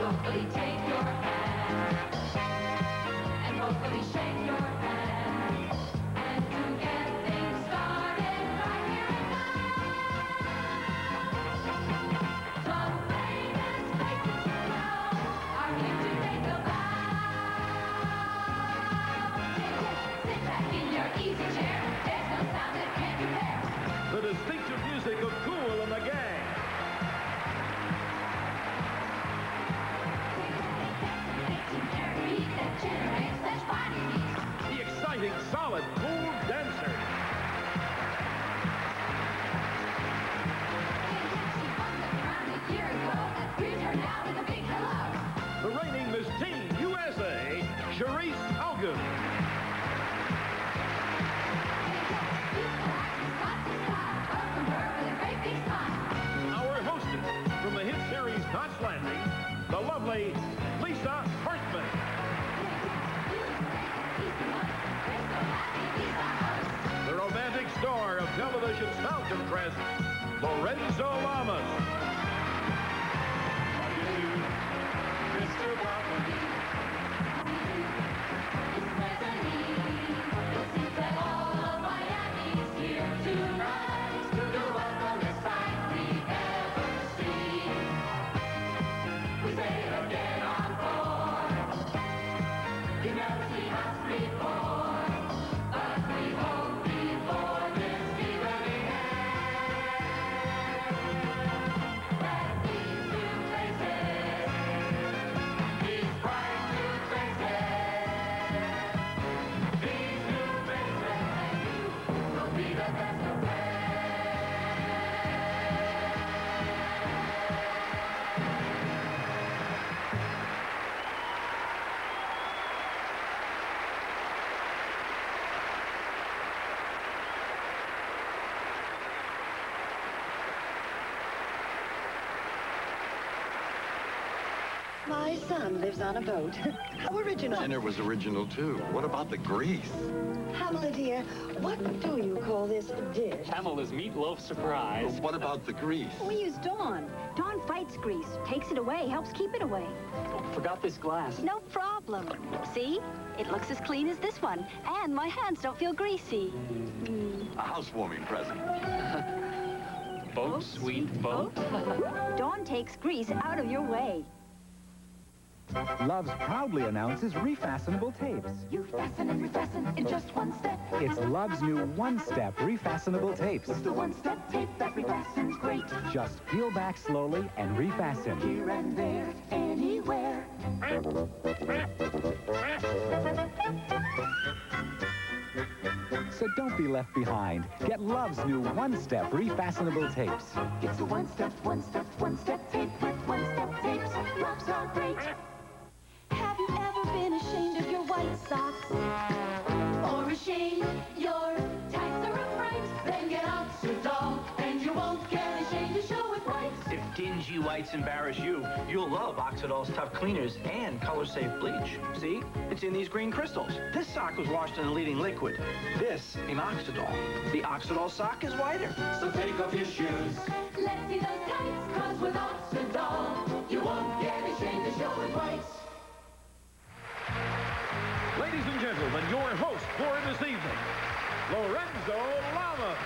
hopefully take your hand and hopefully shake your hand and to get things started right here and now. Some famous faces you know are here to take a bow. Sit back in your easy chair. There's no sound that can't compare. The distinctive music of Kool and the Gang. That generates such body beats. The exciting, solid, cool dancer. She won the crown a year ago and greet her now with a big hello. The reigning Miss Teen USA, Charisse Hogan. Our hostess from the hit series Knots Landing, the lovely Lisa Hartman. The romantic star of television's fountain press, Lorenzo Lamas. Mr. Bumblebee. It's Bethany. It seems that all of Miami's here tonight to the welcomest sight we've ever seen. We say it again on board. You've never seen us before, but we hope before this evening ends that these new faces, these bright new faces, these new faces and you will be the best of friends. My son lives on a boat. How original. Dinner was original, too. What about the grease? Pamela, dear, what do you call this dish? Pamela's meatloaf surprise. What about the grease? We use Dawn. Dawn fights grease, takes it away, helps keep it away. Forgot this glass. No problem. See? It looks as clean as this one, and my hands don't feel greasy. A housewarming present. Boat, sweet boat. Dawn takes grease out of your way. Love's proudly announces refastenable tapes. You fasten and refasten in just one step. It's Love's new one-step refastenable tapes. It's the one-step tape that refastens great. Just peel back slowly and refasten. Here and there, anywhere. So don't be left behind. Get Love's new one-step refastenable tapes. It's the one-step tape with one-step tapes. Loves are great. Have you ever been ashamed of your white socks? Or ashamed your tights are afraid? Then get Oxidol and you won't get ashamed to show with whites. If dingy whites embarrass you, you'll love Oxidol's tough cleaners and color-safe bleach. See? It's in these green crystals. This sock was washed in a leading liquid. This in Oxidol. The Oxidol sock is whiter. So take off your shoes. Let's see those tights, 'cause with Oxidol, you won't get ashamed to show with whites. Ladies and gentlemen, your host for this evening, Lorenzo Lamas.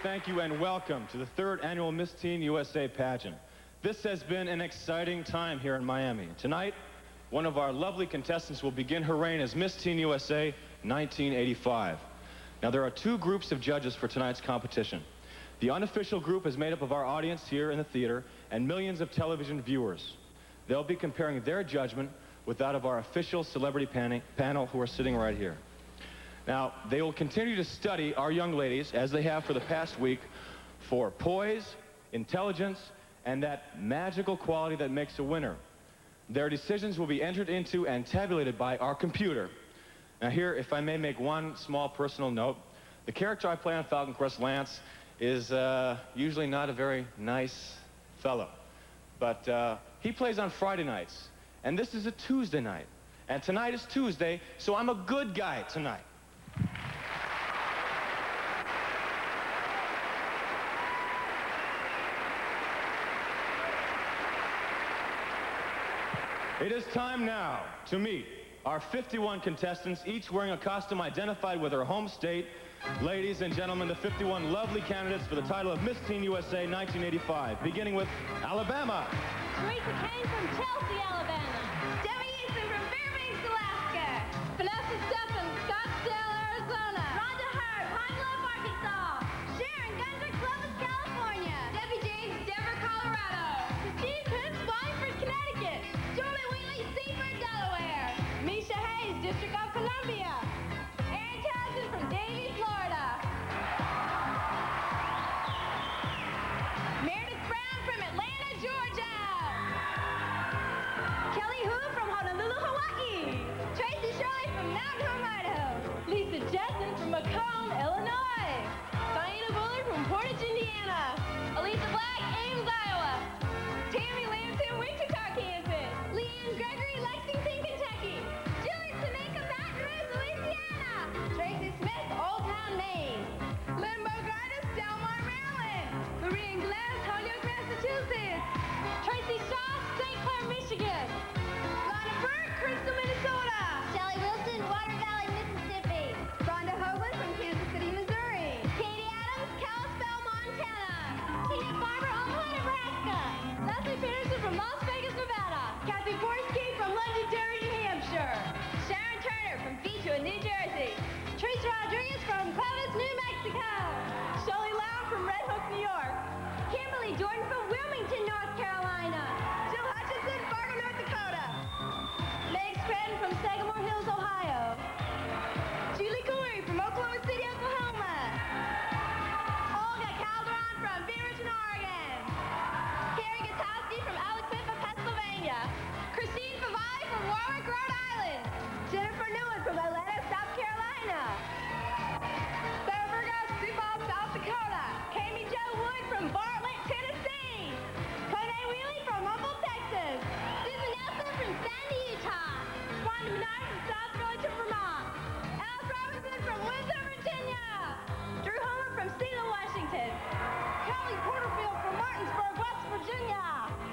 Thank you, and welcome to the 3rd annual Miss Teen USA pageant. This has been an exciting time here in Miami. Tonight, one of our lovely contestants will begin her reign as Miss Teen USA 1985. Now, there are 2 groups of judges for tonight's competition. The unofficial group is made up of our audience here in the theater and millions of television viewers. They'll be comparing their judgment with that of our official celebrity panel who are sitting right here. Now, they will continue to study our young ladies, as they have for the past week, for poise, intelligence, and that magical quality that makes a winner. Their decisions will be entered into and tabulated by our computer. Now here, if I may make one small personal note, the character I play on Falcon Crest, Lance, is usually not a very nice fellow. But he plays on Friday nights, and this is a Tuesday night. And tonight is Tuesday, so I'm a good guy tonight. It is time now to meet our 51 contestants, each wearing a costume identified with their home state. Ladies and gentlemen, the 51 lovely candidates for the title of Miss Teen USA 1985, beginning with Alabama. Teresa Kane from Chelsea, Alabama. Debbie Easton from Fairbanks, Alaska. Vanessa Steffen, Scottsdale, Arizona. Rhonda Hurd, Pine Bluff, Arkansas. Sharon Gunter, Columbus, California. Debbie James, Denver, Colorado. Christine Pitts, Wallingford, Connecticut. Julie Wheatley, Seaford, Delaware. Misha Hayes, District of Columbia. Aaron Townsend from Davie, Florida. Meredith Brown from Atlanta, Georgia. Kelly Hu from Honolulu, Hawaii. Tracy Shirley from Mountain Home, Idaho. Lisa Jessen from Macomb, Illinois. Diana Bullard from Portage, Indiana. Elisa Black, Ames, Iowa. Tammy Lampton, Wichita, Kansas. Leanne Gregory, Lexington, Kentucky. Julie Tanika, Baton Rouge, Louisiana. Tracy Smith, Old Town, Maine. Lynn Bogartis, Delmar, Maryland. Marie Glass, Holyoke, Massachusetts. Tracy Shaw, St. Clair, Michigan. Lana Burke, Crystal, Minnesota. Shelly Wilson, Water Valley, Mississippi. Rhonda Hoagland from Kansas City, Missouri. Katie Adams, Kalispell, Montana. Tina Barber, Omaha, Nebraska. Leslie Peterson from Las Vegas, Nevada. Kathy Forsky from Londonderry, New Hampshire. Sharon Turner from Beechwood, New Jersey. Teresa Rodriguez from Clovis, New Mexico. Shelley Loud from Red Hook, New York. Kimberly Jordan from Wilmington, North Carolina. Jill Hutchinson, Fargo, North Dakota. Meg Scranton from Sagamore Hills, Ohio. Julie Corey from Oklahoma City, Oklahoma. Olga Calderon from Beaverton, Oregon. Carrie Gutowski from Alexandria, Pennsylvania. Christine Favali from Warwick, Rhode Island. Jennifer Newland from Atlanta, South Carolina. Sarah Burgos, Sioux Falls, South Dakota. Kami Jo Wood from Bartlett, Tennessee. Koné Wheelie from Humboldt, Texas. Susan Nelson from Sandy, Utah. Wanda Menard from South Burlington, Vermont. Alice Robinson from Windsor, Virginia. Drew Homer from Seattle, Washington. Kelly Porterfield from Martinsburg, West Virginia.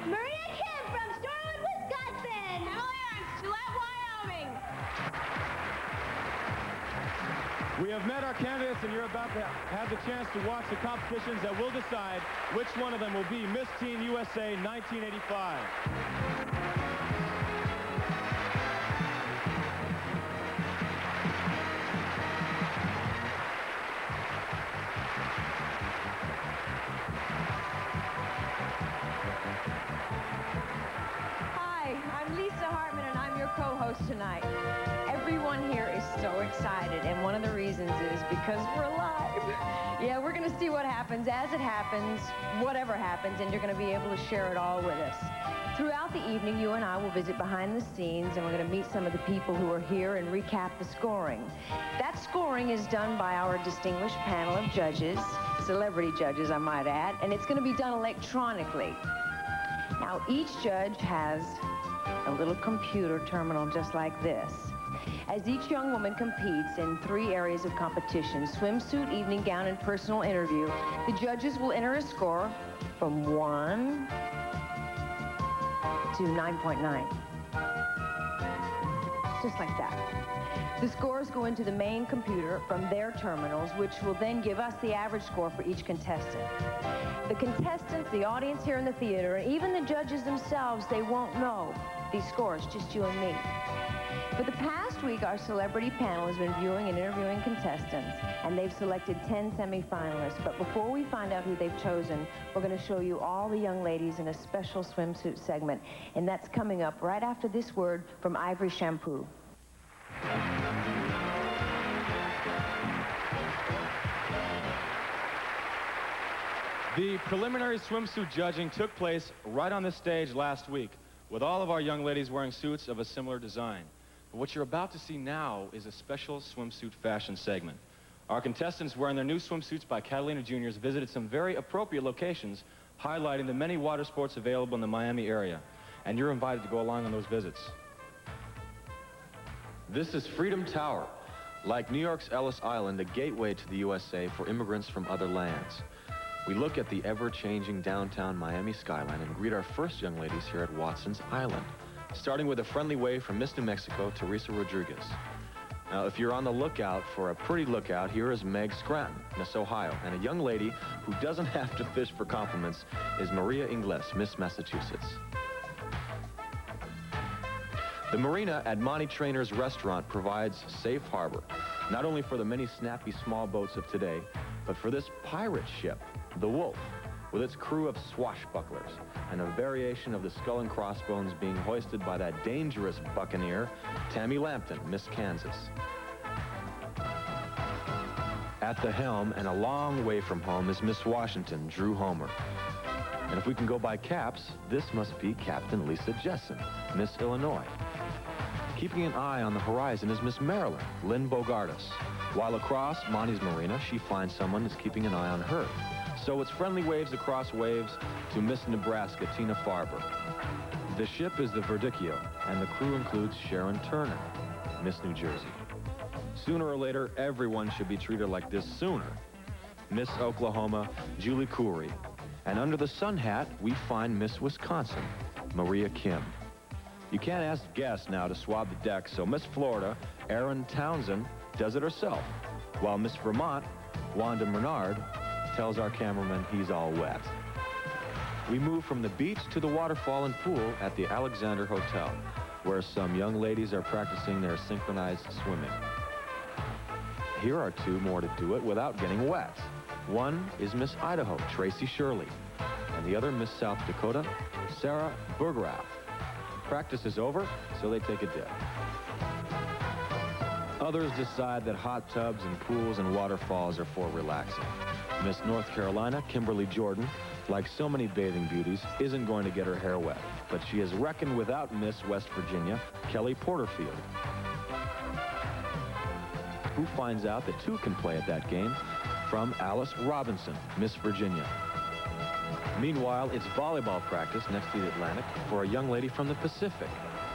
Maria Kim from Starland, Wisconsin. Emily Aaron, Gillette, Wyoming. We have met our candidates, and you're about to have the chance to watch the competitions that will decide which one of them will be Miss Teen USA 1985. Hi, I'm Lisa Hartman, and I'm your co-host tonight. Everyone here is so excited, and one of the reasons is because we're live. Yeah, we're going to see what happens as it happens, whatever happens, and you're going to be able to share it all with us. Throughout the evening, you and I will visit behind the scenes, and we're going to meet some of the people who are here and recap the scoring. That scoring is done by our distinguished panel of judges, celebrity judges, I might add, and it's going to be done electronically. Now, each judge has a little computer terminal just like this. As each young woman competes in 3 areas of competition, swimsuit, evening gown, and personal interview, the judges will enter a score from 1 to 9.9. Just like that. The scores go into the main computer from their terminals, which will then give us the average score for each contestant. The contestants, the audience here in the theater, and even the judges themselves, they won't know these scores, just you and me. For the past week, our celebrity panel has been viewing and interviewing contestants, and they've selected 10 semifinalists. But before we find out who they've chosen, we're going to show you all the young ladies in a special swimsuit segment, and that's coming up right after this word from Ivory Shampoo. The preliminary swimsuit judging took place right on this stage last week, with all of our young ladies wearing suits of a similar design. But what you're about to see now is a special swimsuit fashion segment. Our contestants wearing their new swimsuits by Catalina Juniors visited some very appropriate locations, highlighting the many water sports available in the Miami area. And you're invited to go along on those visits. This is Freedom Tower. Like New York's Ellis Island, a gateway to the USA for immigrants from other lands. We look at the ever-changing downtown Miami skyline and greet our first young ladies here at Watson's Island, starting with a friendly wave from Miss New Mexico, Teresa Rodriguez. Now, if you're on the lookout for a pretty lookout, here is Meg Scranton, Miss Ohio, and a young lady who doesn't have to fish for compliments is Maria Ingles, Miss Massachusetts. The marina at Monty Trainer's restaurant provides safe harbor, not only for the many snappy small boats of today, but for this pirate ship, the Wolf, with its crew of swashbucklers, and a variation of the skull and crossbones being hoisted by that dangerous buccaneer, Tammy Lampton, Miss Kansas. At the helm and a long way from home is Miss Washington, Drew Homer. And if we can go by caps, this must be Captain Lisa Jessen, Miss Illinois. Keeping an eye on the horizon is Miss Maryland, Lynn Bogardus. While across Monty's marina, she finds someone that's keeping an eye on her. So it's friendly waves across waves to Miss Nebraska, Tina Farber. The ship is the Verdicchio, and the crew includes Sharon Turner, Miss New Jersey. Sooner or later, everyone should be treated like this sooner. Miss Oklahoma, Julie Coury. And under the sun hat, we find Miss Wisconsin, Maria Kim. You can't ask guests now to swab the deck, so Miss Florida, Erin Townsend, does it herself, while Miss Vermont, Wanda Bernard, tells our cameraman he's all wet. We move from the beach to the waterfall and pool at the Alexander Hotel, where some young ladies are practicing their synchronized swimming. Here are two more to do it without getting wet. One is Miss Idaho, Tracy Shirley, and the other Miss South Dakota, Sarah Bergerath. Practice is over, so they take a dip. Others decide that hot tubs and pools and waterfalls are for relaxing. Miss North Carolina, Kimberly Jordan, like so many bathing beauties, isn't going to get her hair wet, but she is reckoned without Miss West Virginia, Kelly Porterfield, who finds out that two can play at that game from Alice Robinson, Miss Virginia. Meanwhile, it's volleyball practice next to the Atlantic for a young lady from the Pacific,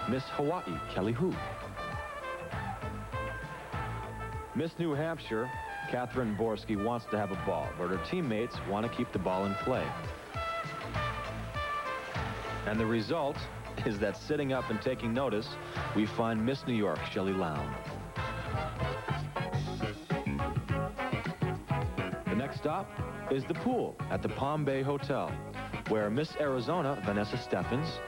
Miss Hawaii, Kelly Hu. Miss New Hampshire, Catherine Borski, wants to have a ball, but her teammates want to keep the ball in play. And the result is that sitting up and taking notice, we find Miss New York, Shelley Lown. The next stop is the pool at the Palm Bay Hotel, where Miss Arizona, Vanessa Steffens,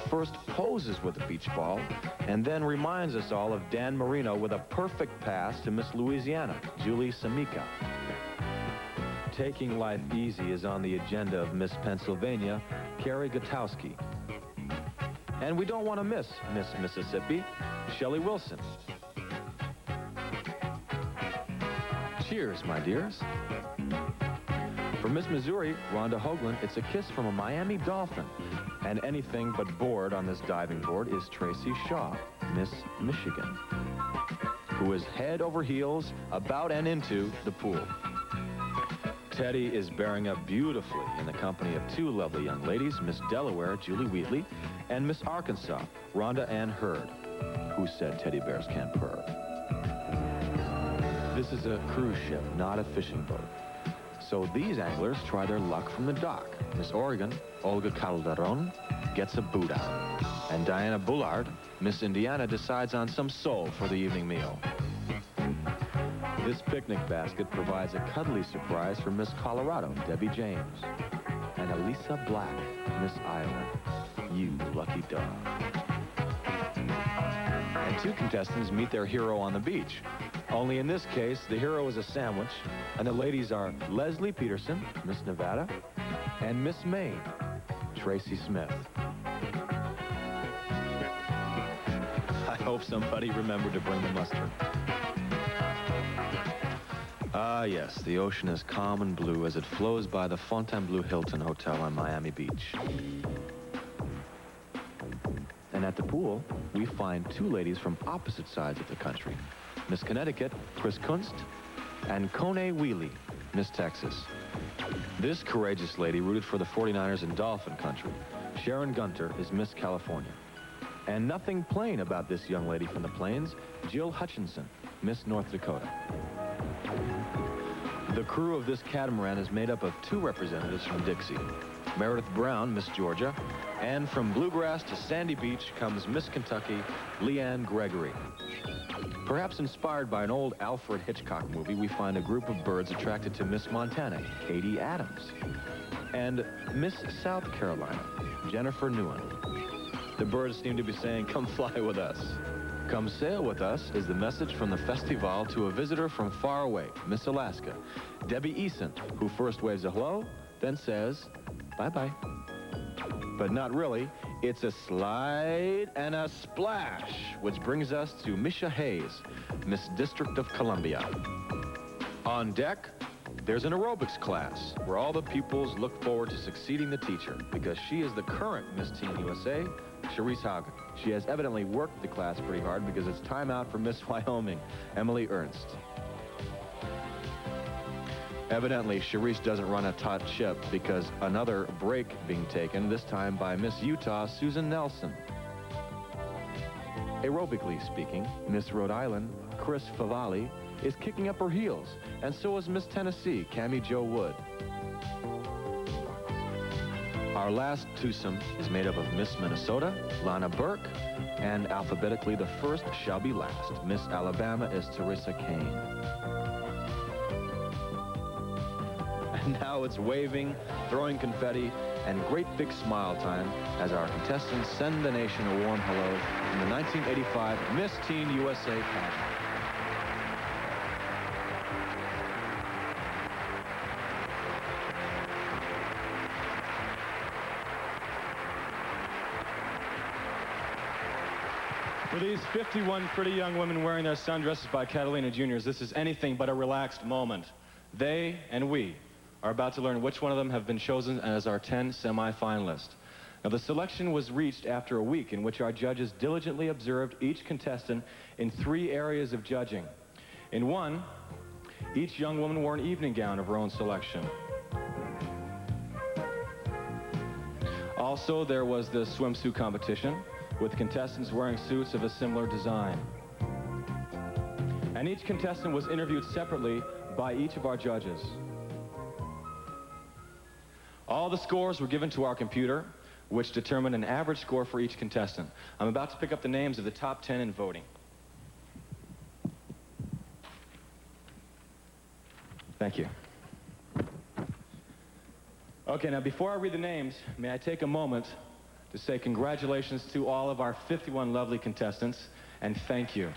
first poses with a beach ball and then reminds us all of Dan Marino with a perfect pass to Miss Louisiana, Julie Samika. Taking life easy is on the agenda of Miss Pennsylvania, Carrie Gutowski. And we don't want to miss Miss Mississippi, Shelley Wilson. Cheers, my dears. For Miss Missouri, Rhonda Hoagland, it's a kiss from a Miami Dolphin. And anything but bored on this diving board is Tracy Shaw, Miss Michigan, who is head over heels about and into the pool. Teddy is bearing up beautifully in the company of two lovely young ladies, Miss Delaware, Julie Wheatley, and Miss Arkansas, Rhonda Ann Hurd, who said teddy bears can't purr. This is a cruise ship, not a fishing boat. So these anglers try their luck from the dock. Miss Oregon, Olga Calderon, gets a boot out. And Diana Bullard, Miss Indiana, decides on some sole for the evening meal. This picnic basket provides a cuddly surprise for Miss Colorado, Debbie James. And Elisa Black, Miss Iowa. You lucky dog. And two contestants meet their hero on the beach. Only in this case, the hero is a sandwich, and the ladies are Leslie Peterson, Miss Nevada, and Miss Maine, Tracy Smith. I hope somebody remembered to bring the mustard. Ah, yes, the ocean is calm and blue as it flows by the Fontainebleau Hilton Hotel on Miami Beach. And at the pool, we find two ladies from opposite sides of the country. Miss Connecticut, Chris Kunst, and Kone Wheelie, Miss Texas. This courageous lady rooted for the 49ers in Dolphin Country. Sharon Gunter is Miss California. And nothing plain about this young lady from the plains, Jill Hutchinson, Miss North Dakota. The crew of this catamaran is made up of two representatives from Dixie. Meredith Brown, Miss Georgia, and from Bluegrass to Sandy Beach comes Miss Kentucky, Leanne Gregory. Perhaps inspired by an old Alfred Hitchcock movie, we find a group of birds attracted to Miss Montana, Katie Adams, and Miss South Carolina, Jennifer Newen. The birds seem to be saying, come fly with us. Come sail with us is the message from the festival to a visitor from far away, Miss Alaska, Debbie Eason, who first waves a hello, then says, bye-bye. But not really. It's a slide and a splash, which brings us to Misha Hayes, Miss District of Columbia. On deck, there's an aerobics class where all the pupils look forward to succeeding the teacher because she is the current Miss Teen USA, Cherise Hagen. She has evidently worked the class pretty hard because it's time out for Miss Wyoming, Emily Ernst. Evidently, Cherise doesn't run a taut ship because another break being taken, this time by Miss Utah, Susan Nelson. Aerobically speaking, Miss Rhode Island, Chris Favali, is kicking up her heels, and so is Miss Tennessee, Cammie Jo Wood. Our last twosome is made up of Miss Minnesota, Lana Burke, and alphabetically the first shall be last. Miss Alabama is Teresa Kane. And now it's waving, throwing confetti, and great big smile time as our contestants send the nation a warm hello in the 1985 Miss Teen USA pageant. For these 51 pretty young women wearing their sundresses by Catalina Juniors, this is anything but a relaxed moment. They and we are about to learn which one of them have been chosen as our 10 semi-finalists. Now, the selection was reached after a week in which our judges diligently observed each contestant in 3 areas of judging. In one, each young woman wore an evening gown of her own selection. Also, there was the swimsuit competition, with contestants wearing suits of a similar design. And each contestant was interviewed separately by each of our judges. All the scores were given to our computer, which determined an average score for each contestant. I'm about to pick up the names of the top 10 in voting. Thank you. Okay, now before I read the names, may I take a moment to say congratulations to all of our 51 lovely contestants, and thank you.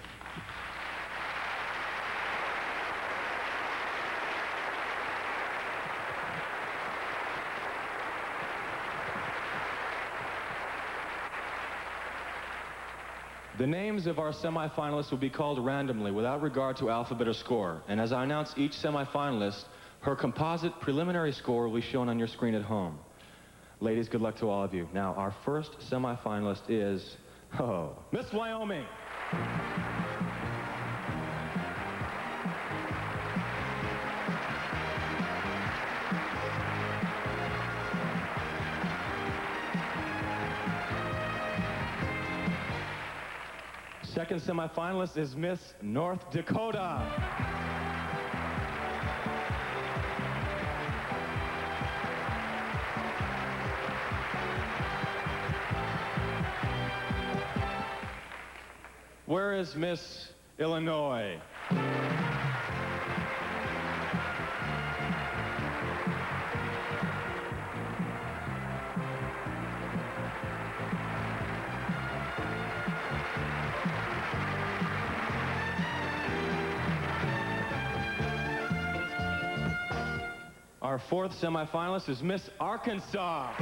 The names of our semifinalists will be called randomly without regard to alphabet or score. And as I announce each semifinalist, her composite preliminary score will be shown on your screen at home. Ladies, good luck to all of you. Now, our first semifinalist is, Miss Wyoming. Second semifinalist is Miss North Dakota. Where is Miss Illinois? Our fourth semifinalist is Miss Arkansas.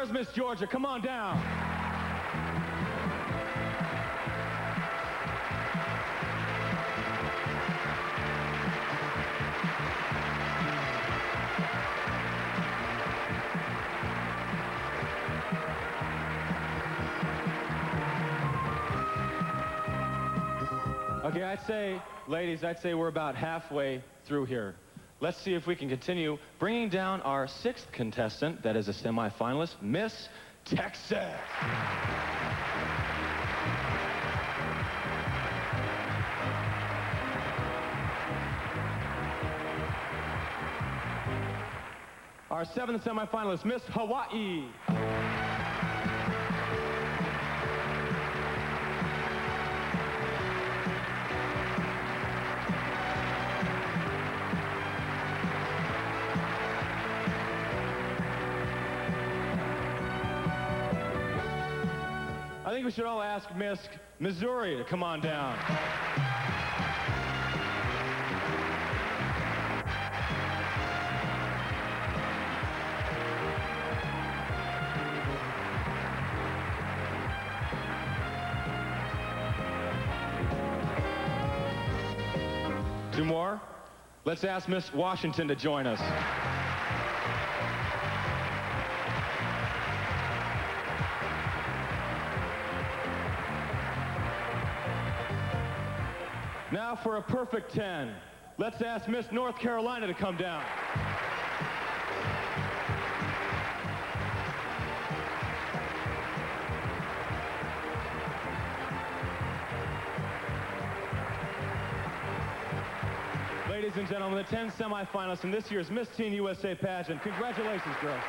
Where's Miss Georgia? Come on down. Okay, I'd say, ladies, we're about halfway through here. Let's see if we can continue bringing down our 6th contestant, that is a semifinalist, Miss Texas. Our 7th semifinalist, Miss Hawaii. I think we should all ask Miss Missouri to come on down. Two more. Let's ask Miss Washington to join us. Now for a perfect 10. Let's ask Miss North Carolina to come down. Ladies and gentlemen, the 10 semifinalists in this year's Miss Teen USA pageant. Congratulations, girls.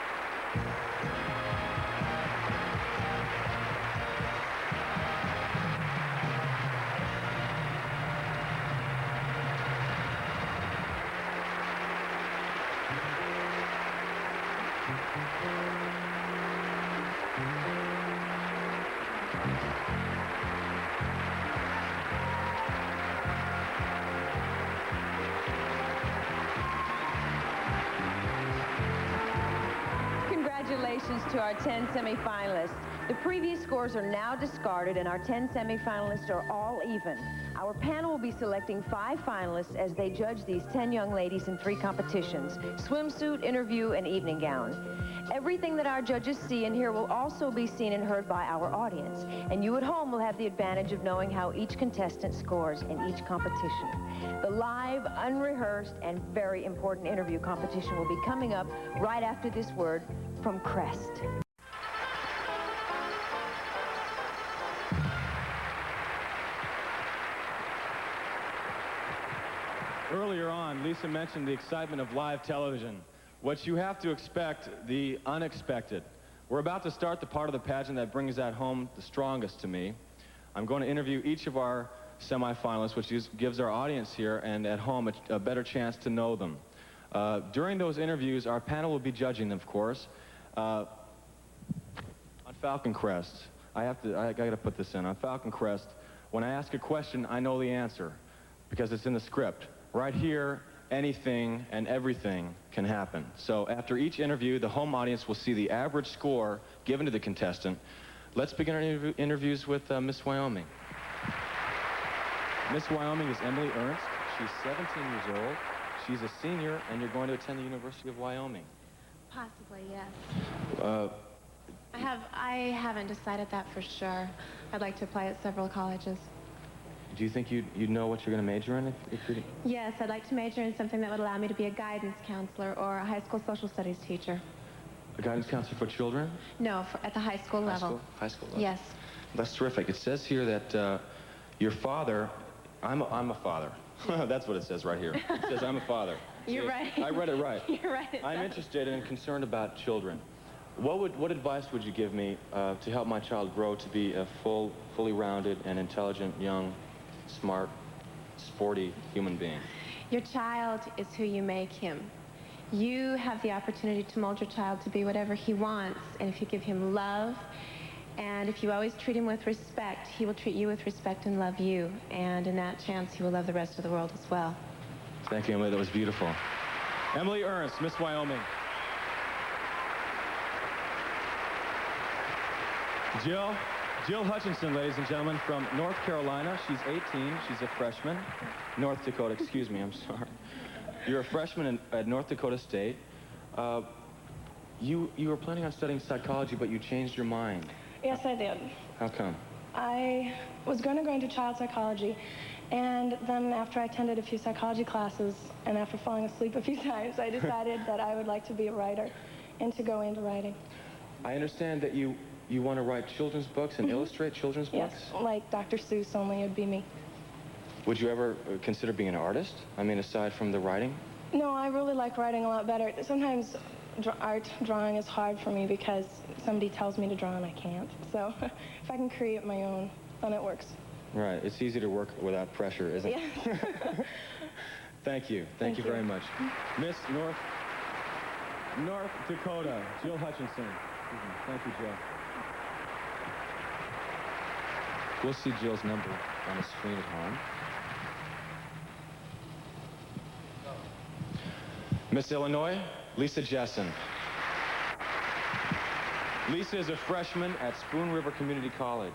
Congratulations to our 10 semifinalists. The previous scores are now discarded and our 10 semifinalists are all even. Our panel will be selecting 5 finalists as they judge these 10 young ladies in 3 competitions: swimsuit, interview, and evening gown. Everything that our judges see and hear will also be seen and heard by our audience. And you at home will have the advantage of knowing how each contestant scores in each competition. The live, unrehearsed, and very important interview competition will be coming up right after this word from Crest. Earlier on, Lisa mentioned the excitement of live television. What you have to expect, the unexpected. We're about to start the part of the pageant that brings that home the strongest to me. I'm going to interview each of our semifinalists, which gives our audience here and at home a better chance to know them. During those interviews, our panel will be judging, of course. On Falcon Crest, I gotta put this in. On Falcon Crest, when I ask a question, I know the answer because it's in the script. Right here, anything and everything can happen. So after each interview, the home audience will see the average score given to the contestant. Let's begin our interviews with Miss Wyoming. Miss Wyoming is Emily Ernst. She's 17 years old. She's a senior, and you're going to attend the University of Wyoming. Possibly, yes. I haven't decided that for sure. I'd like to apply at several colleges. Do you think you'd know what you're going to major in if you're... Yes, I'd like to major in something that would allow me to be a guidance counselor or a high school social studies teacher. A guidance counselor for children? No, at the high school level. High school level? Yes. That's terrific. It says here that your father... I'm a father. That's what it says right here. It says I'm a father. You're See, right. I read it right. You're right. I'm interested and concerned about children. What advice would you give me to help my child grow to be a fully rounded and intelligent, young, smart, sporty human being? Your child is who you make him. You have the opportunity to mold your child to be whatever he wants, and if you give him love, and if you always treat him with respect, he will treat you with respect and love you, and in that chance, he will love the rest of the world as well. Thank you, Emily. That was beautiful. Emily Ernst, Miss Wyoming. Jill Hutchinson, ladies and gentlemen, from North Carolina. She's 18. She's a freshman. North Dakota, excuse me, I'm sorry. You're a freshman at North Dakota State. You were planning on studying psychology, but you changed your mind. Yes, I did. How come? I was going to go into child psychology, and then after I attended a few psychology classes, and after falling asleep a few times, I decided that I would like to be a writer and to go into writing. I understand that you want to write children's books and illustrate children's books? Yes, like Dr. Seuss, only it'd be me. Would you ever consider being an artist? I mean, aside from the writing? No, I really like writing a lot better. Sometimes drawing is hard for me because somebody tells me to draw and I can't. So if I can create my own, then it works. Right. It's easy to work without pressure, isn't it? Yeah. Thank you. Thank you very much. Miss North Dakota, Jill Hutchinson. Thank you, Jill. We'll see Jill's number on the screen at home. Miss Illinois, Lisa Jessen. Lisa is a freshman at Spoon River Community College.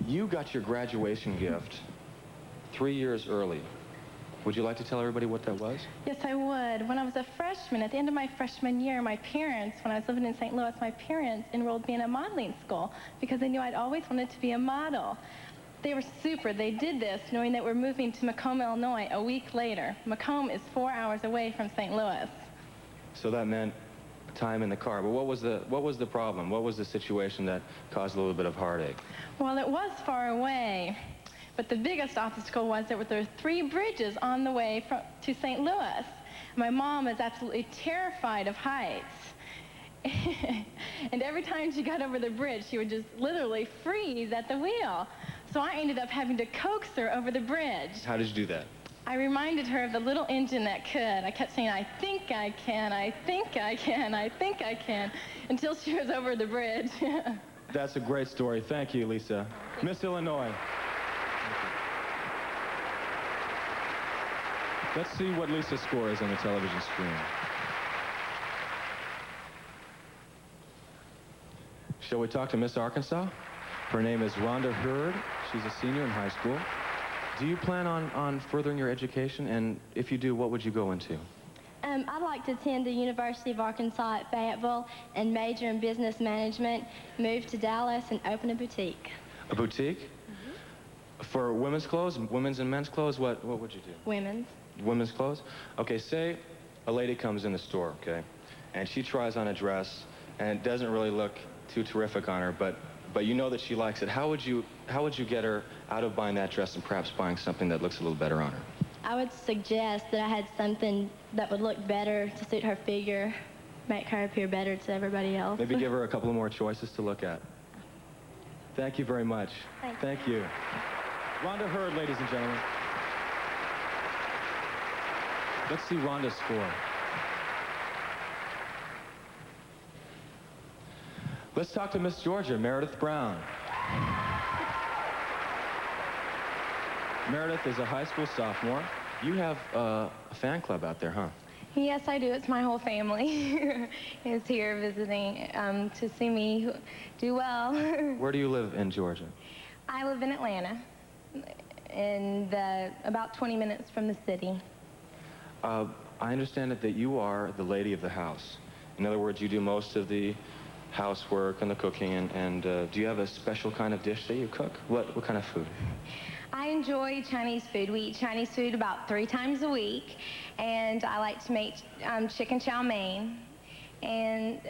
You got your graduation gift 3 years early. Would you like to tell everybody what that was? Yes, I would. When I was a freshman, at the end of my freshman year, my parents, when I was living in St. Louis, my parents enrolled me in a modeling school because they knew I'd always wanted to be a model. They were super. They did this knowing that we're moving to Macomb, Illinois a week later. Macomb is 4 hours away from St. Louis. So that meant time in the car. But what was the problem? What was the situation that caused a little bit of heartache? Well, it was far away. But the biggest obstacle was that there were 3 bridges on the way to St. Louis. My mom is absolutely terrified of heights. And every time she got over the bridge, she would just literally freeze at the wheel. So I ended up having to coax her over the bridge. How did you do that? I reminded her of the little engine that could. I kept saying, I think I can, I think I can, I think I can, until she was over the bridge. That's a great story. Thank you, Lisa. Miss Illinois. Let's see what Lisa's score is on the television screen. Shall we talk to Miss Arkansas? Her name is Rhonda Hurd. She's a senior in high school. Do you plan on furthering your education? And if you do, what would you go into? I'd like to attend the University of Arkansas at Fayetteville and major in business management, move to Dallas, and open a boutique. A boutique? Mm-hmm. For women's clothes, women's and men's clothes, what would you do? Women's. Women's clothes? Okay, say a lady comes in the store, okay, and she tries on a dress, and it doesn't really look too terrific on her, but you know that she likes it. How would you get her out of buying that dress and perhaps buying something that looks a little better on her? I would suggest that I had something that would look better to suit her figure, make her appear better to everybody else. Maybe give her a couple more choices to look at. Thank you very much. Thank you. Rhonda Hurd, ladies and gentlemen. Let's see Rhonda's score. Let's talk to Miss Georgia, Meredith Brown. Meredith is a high school sophomore. You have a fan club out there, huh? Yes, I do. It's my whole family is here visiting to see me do well. Where do you live in Georgia? I live in Atlanta, and about 20 minutes from the city. I understand that you are the lady of the house. In other words, you do most of the housework and the cooking, and do you have a special kind of dish that you cook? What kind of food? I enjoy Chinese food. We eat Chinese food about 3 times a week, and I like to make chicken chow mein, and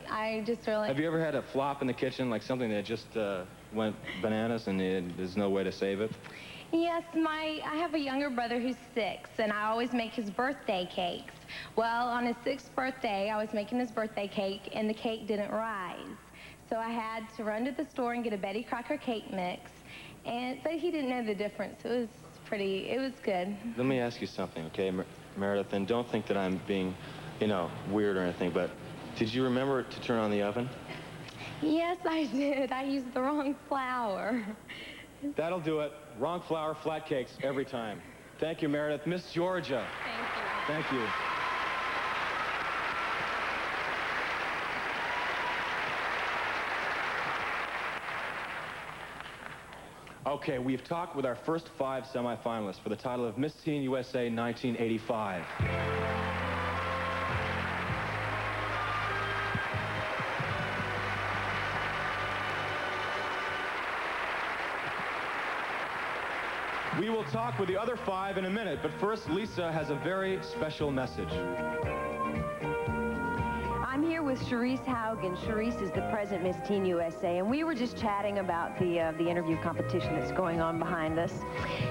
I just really... Have you ever had a flop in the kitchen, like something that just went bananas and there's no way to save it? Yes, I have a younger brother who's 6, and I always make his birthday cakes. Well, on his 6th birthday, I was making his birthday cake, and the cake didn't rise. So I had to run to the store and get a Betty Crocker cake mix, but he didn't know the difference. It was good. Let me ask you something, okay, Meredith, and don't think that I'm being, weird or anything, but did you remember to turn on the oven? Yes, I did. I used the wrong flour. That'll do it. Wrong flour, flat cakes every time. Thank you, Meredith. Miss Georgia. Thank you. Thank you. Okay, we've talked with our first 5 semifinalists for the title of Miss Teen USA 1985. We will talk with the other 5 in a minute, but first, Lisa has a very special message. I'm here with Charisse Haugen. Charisse is the present Miss Teen USA, and we were just chatting about the interview competition that's going on behind us.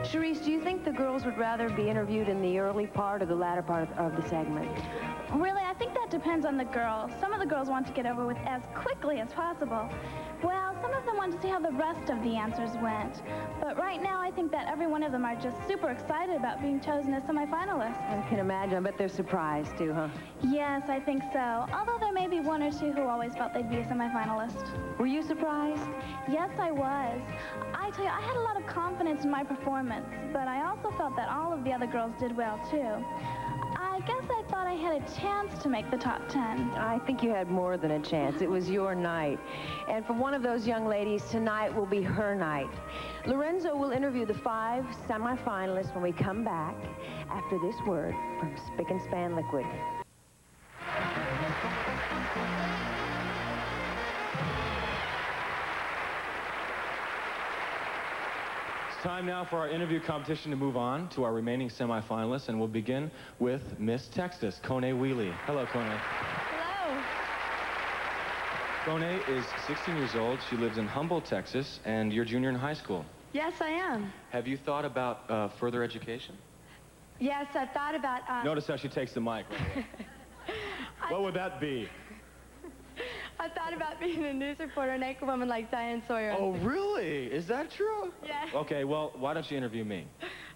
Charisse, do you think the girls would rather be interviewed in the early part or the latter part of the segment? Really, I think that depends on the girl. Some of the girls want to get over with as quickly as possible. Well, some of them want to see how the rest of the answers went. But right now, I think that every one of them are just super excited about being chosen as semifinalists. I can imagine. I bet they're surprised, too, huh? Yes, I think so. Although there may be 1 or 2 who always felt they'd be a semifinalist. Were you surprised? Yes, I was. I tell you, I had a lot of confidence in my performance, but I also felt that all of the other girls did well, too. I guess I thought I had a chance to make the top 10. I think you had more than a chance. It was your night. And for one of those young ladies, tonight will be her night. Lorenzo will interview the 5 semifinalists when we come back after this word from Spick and Span Liquid. It's time now for our interview competition to move on to our remaining semifinalists, and we'll begin with Miss Texas, Kone Wheely. Hello, Kone. Hello. Kone is 16 years old. She lives in Humboldt, Texas, and you're a junior in high school. Yes, I am. Have you thought about further education? Yes, I've thought about... Notice how she takes the mic. What would that be? I thought about being a news reporter, an anchor woman like Diane Sawyer. Oh, really? Is that true? Yeah. Okay, well, why don't you interview me?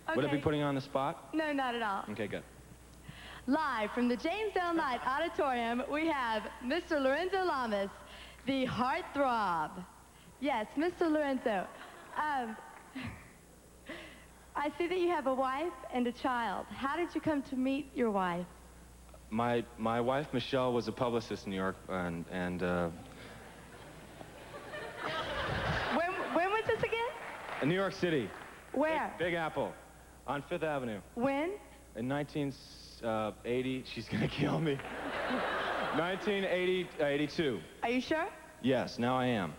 Okay. Would it be putting you on the spot? No, not at all. Okay, good. Live from the James L. Knight Auditorium, we have Mr. Lorenzo Lamas, the heartthrob. Yes, Mr. Lorenzo. I see that you have a wife and a child. How did you come to meet your wife? My wife, Michelle, was a publicist in New York, and When was this again? in New York City. Where? Big Apple, on 5th Avenue. When? In 1980, she's gonna kill me. 1982. Are you sure? Yes, now I am.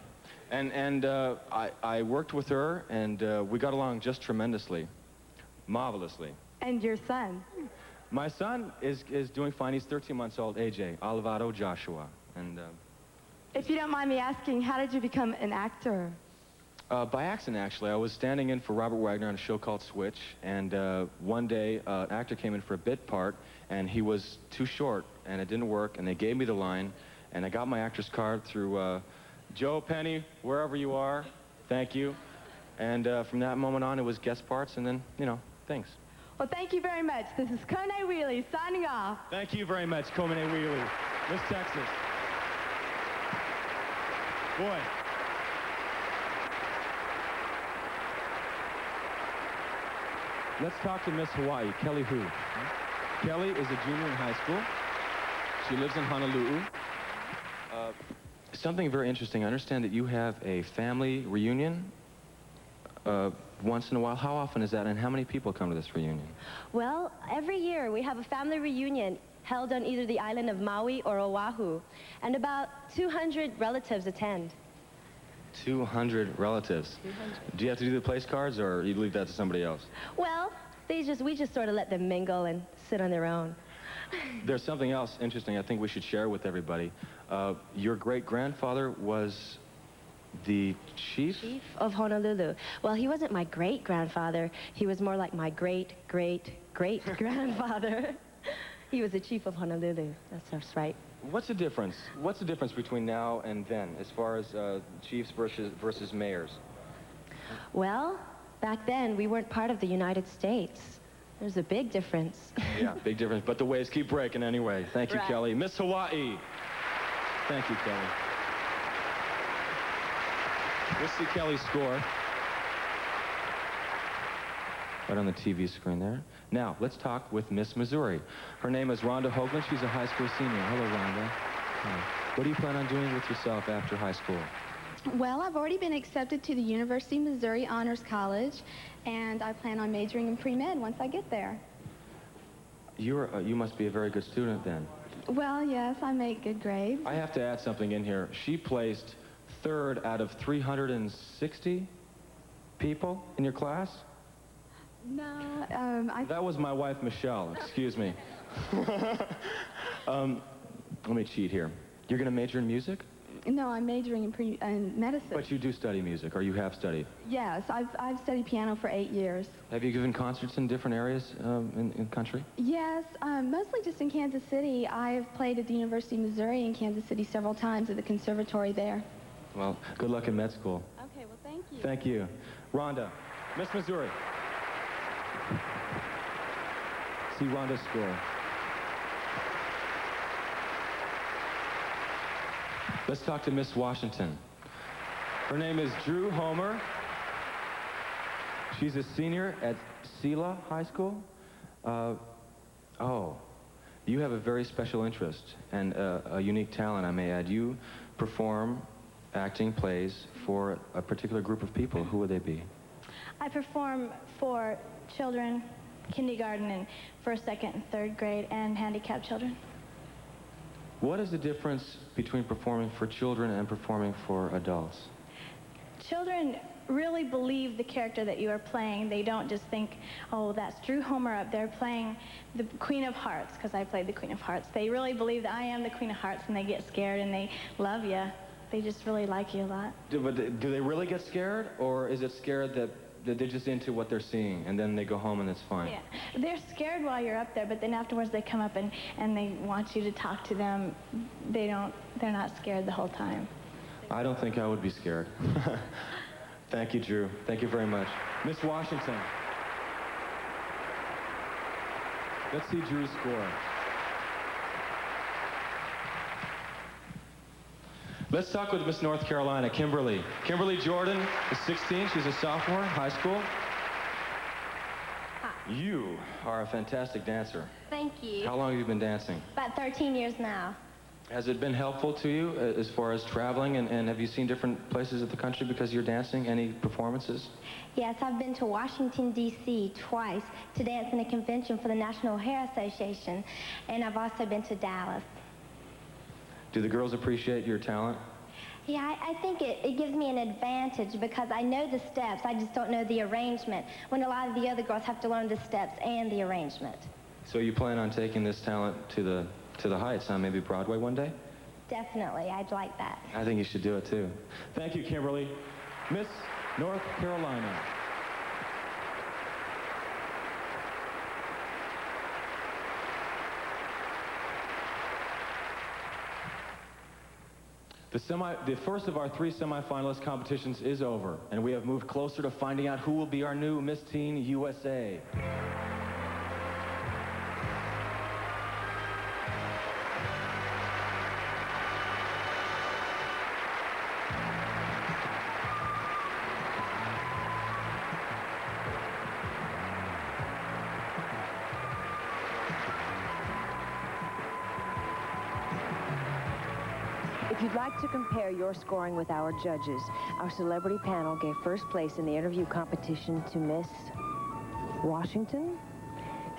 And I worked with her, and we got along just tremendously, marvelously. And your son? My son is doing fine. He's 13 months old, AJ, Alvaro Joshua. And If you don't mind me asking, how did you become an actor? by accident, actually. I was standing in for Robert Wagner on a show called Switch, and one day an actor came in for a bit part, and he was too short, and it didn't work, and they gave me the line, and I got my actor's card through Joe, Penny, wherever you are, thank you. And from that moment on, it was guest parts, and then, you know, things. Well, thank you very much. This is Kone Wheely signing off. Thank you very much, Kone Wheely, Miss Texas. Boy. Let's talk to Miss Hawaii, Kelly Hu. Kelly is a junior in high school. She lives in Honolulu. Something very interesting. I understand that you have a family reunion once in a while. How often is that, and how many people come to this reunion? Well, every year we have a family reunion held on either the island of Maui or Oahu, and about 200 relatives attend. 200 relatives. 200. Do you have to do the place cards, or you leave that to somebody else? Well, we just sort of let them mingle and sit on their own. There's something else interesting I think we should share with everybody. Your great-grandfather was the chief? Chief of Honolulu. Well, he wasn't my great-grandfather. He was more like my great-great-great-grandfather. He was the chief of Honolulu. That's right. What's the difference? What's the difference between now and then, as far as chiefs versus mayors? Well, back then, we weren't part of the United States. There's a big difference. Yeah, big difference, but the waves keep breaking anyway. Thank you, Right. Kelly. Miss Hawaii. Thank you, Kelly. Let's see Kelly's score. Right on the TV screen there. Now, let's talk with Miss Missouri. Her name is Rhonda Hoagland. She's a high school senior. Hello, Rhonda. Hi. What do you plan on doing with yourself after high school? Well, I've already been accepted to the University of Missouri Honors College, and I plan on majoring in pre-med once I get there. You must be a very good student then. Well, yes, I make good grades. I have to add something in here. She placed 3rd out of 360 people in your class? No, That was my wife, Michelle. Excuse me. Let me cheat here. You're going to major in music? No, I'm majoring in medicine. But you do study music, or you have studied. Yes, I've studied piano for 8 years. Have you given concerts in different areas in the country? Yes, mostly just in Kansas City. I've played at the University of Missouri in Kansas City several times at the conservatory there. Well, good luck in med school. Okay, well, thank you. Thank you. Rhonda, Miss Missouri. See Rhonda's score. Let's talk to Miss Washington. Her name is Drew Homer. She's a senior at Sela High School. You have a very special interest and a unique talent, I may add. You perform acting plays for a particular group of people. Who would they be? I perform for children, kindergarten, and first, second, and third grade, and handicapped children. What is the difference between performing for children and performing for adults? Children really believe the character that you are playing. They don't just think, oh, that's Drew Homer up there playing the Queen of Hearts, because I played the Queen of Hearts. They really believe that I am the Queen of Hearts, and they get scared, and they love you. They just really like you a lot. Do they really get scared, or is it scared that they're just into what they're seeing, and then they go home and it's fine? Yeah, they're scared while you're up there, but then afterwards they come up and they want you to talk to them. They're not scared the whole time. I don't think I would be scared. Thank you, Drew. Thank you very much. Miss Washington. Let's see Drew's score. Let's talk with Miss North Carolina, Kimberly. Kimberly Jordan is 16. She's a sophomore, high school. Hi. You are a fantastic dancer. Thank you. How long have you been dancing? About 13 years now. Has it been helpful to you as far as traveling, and have you seen different places of the country because you're dancing? Any performances? Yes, I've been to Washington, D.C. twice to dance in a convention for the National Hair Association, and I've also been to Dallas. Do the girls appreciate your talent? Yeah, I think it gives me an advantage because I know the steps, I just don't know the arrangement, when a lot of the other girls have to learn the steps and the arrangement. So you plan on taking this talent to the heights, huh? Maybe Broadway one day? Definitely, I'd like that. I think you should do it too. Thank you, Kimberly. Miss North Carolina. The first of our 3 semifinalist competitions is over, and we have moved closer to finding out who will be our new Miss Teen USA. If you'd like to compare your scoring with our judges, our celebrity panel gave first place in the interview competition to Miss Washington,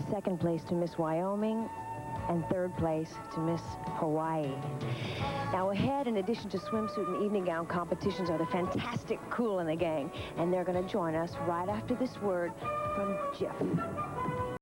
second place to Miss Wyoming, and third place to Miss Hawaii. Now ahead, in addition to swimsuit and evening gown competitions, are the fantastic Kool and the Gang, and they're going to join us right after this word from Jeff.